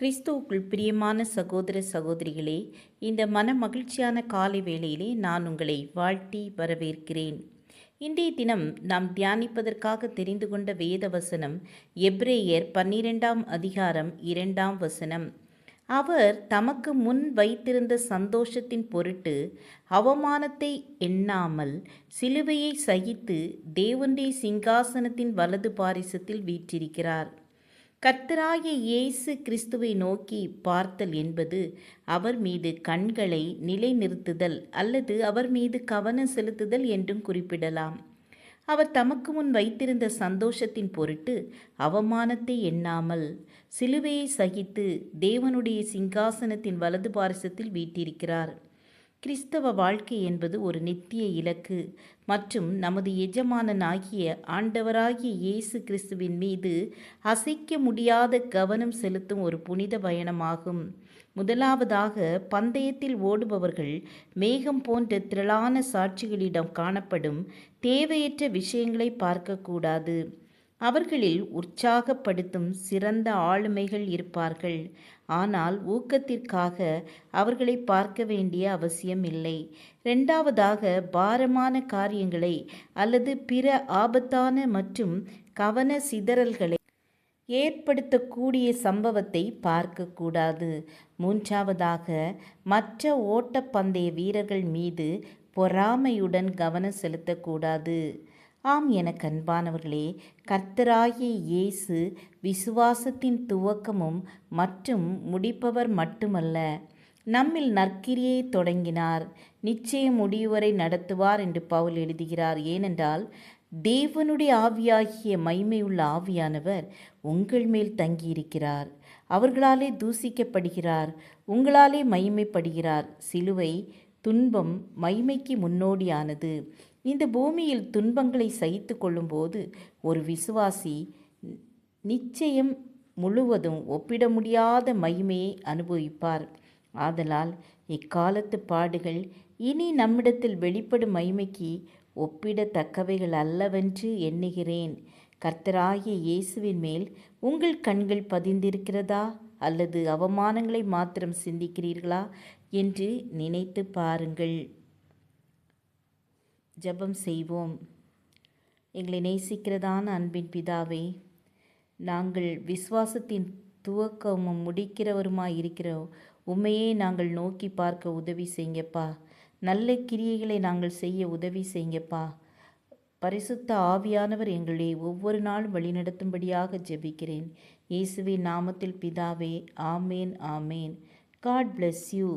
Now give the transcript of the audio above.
கிறிஸ்துவுக்குள் பிரியமான சகோதர சகோதரிகளே, இந்த மன மகிழ்ச்சியான காலை வேளையிலே நான் உங்களை வாழ்த்தி வரவேற்கிறேன். இன்றைய தினம் நாம் தியானிப்பதற்காக தெரிந்து கொண்ட வேத வசனம் எபிரேயர் 12ஆம் அதிகாரம் 2ஆம் வசனம். அவர் தமக்கு முன் வைத்திருந்த சந்தோஷத்தின் பொருட்டு அவமானத்தை எண்ணாமல் சிலுவையை சகித்து தேவனுடைய சிங்காசனத்தின் வலது பாரிசத்தில் வீற்றிருக்கிறார். கர்த்தராகிய இயேசு கிறிஸ்துவை நோக்கி பார்த்தல் என்பது அவர் மீது கண்களை நிலைநிறுத்துதல் அல்லது அவர் மீது கவனம் செலுத்துதல் என்றும் குறிப்பிடலாம். அவர் தமக்கு முன் வைத்திருந்த சந்தோஷத்தின் பொருட்டு அவமானத்தை எண்ணாமல் சிலுவையை சகித்து தேவனுடைய சிங்காசனத்தின் வலது பாரிசத்தில் வீற்றிருக்கிறார். கிறிஸ்தவ வாழ்க்கை என்பது ஒரு நித்திய இலக்கு மற்றும் நமது எஜமானனாகிய ஆண்டவராகிய இயேசு கிறிஸ்துவின் மீது அசைக்க முடியாத கவனம் செலுத்தும் ஒரு புனித பயணமாகும். முதலாவதாக, பந்தயத்தில் ஓடுபவர்கள் மேகம் போன்ற திரளான சாட்சிகளிடம் காணப்படும் தேவையற்ற விஷயங்களை பார்க்கக்கூடாது. அவர்களில் உற்சாகப்படுத்தும் சிறந்த ஆளுமைகள் இருப்பார்கள், ஆனால் ஊக்கத்திற்காக அவர்களை பார்க்க வேண்டிய அவசியம் இல்லை. இரண்டாவதாக, பாரமான காரியங்களை அல்லது பிற ஆபத்தான மற்றும் கவன சிதறல்களை ஏற்படுத்தக்கூடிய சம்பவத்தை பார்க்கக்கூடாது. மூன்றாவதாக, மற்ற ஓட்டப்பந்தய வீரர்கள் மீது பொறாமையுடன் கவனம் செலுத்தக்கூடாது. ஆம், எனக்கு அன்பானவர்களே, கர்த்தராகிய இயேசு விசுவாசத்தின் துவக்கமும் மற்றும் முடிப்பவர் மட்டுமல்ல, நம்மில் நற்கிரியை தொடங்கினார், நிச்சயம் முடிவுவரை நடத்துவார் என்று பவுல் எழுதுகிறார். ஏனென்றால் தேவனுடைய ஆவியாகிய மகிமையுள்ள ஆவியானவர் உங்கள் மேல் தங்கியிருக்கிறார். அவர்களாலே தூசிக்கப்படுகிறார், உங்களாலே மகிமைப்படுகிறார். சிலுவை துன்பம் மகிமைக்கு முன்னோடியானது. இந்த பூமியில் துன்பங்களை சகித்து கொள்ளும்போது ஒரு விசுவாசி நிச்சயம் முழுவதும் ஒப்பிட முடியாத மகிமையை அனுபவிப்பார். ஆதலால் இக்காலத்து பாடுகள் இனி நம்மிடத்தில் வெளிப்படும் மகிமைக்கு ஒப்பிடத்தக்கவைகள் அல்லவென்று எண்ணுகிறேன். கர்த்தராகிய இயேசுவின் மேல் உங்கள் கண்கள் பதிந்திருக்கிறதா அல்லது அவமானங்களை மாத்திரம் சிந்திக்கிறீர்களா என்று நினைத்து பாருங்கள். ஜெபம் செய்வோம். எங்களை நேசிக்கிறதான அன்பின் பிதாவே, நாங்கள் விசுவாசத்தின் துவக்கமும் முடிக்கிறவருமாய் இருக்கிறோம். உண்மையே நாங்கள் நோக்கி பார்க்க உதவி செய்யுங்கப்பா. நல்ல கிரியைகளை நாங்கள் செய்ய உதவி செய்யுங்கப்பா. பரிசுத்த ஆவியானவர் எங்களை ஒவ்வொரு நாளும் வழிநடத்தும்படியாக ஜெபிக்கிறேன். இயேசுவின் நாமத்தில் பிதாவே, ஆமேன், ஆமேன். God bless you.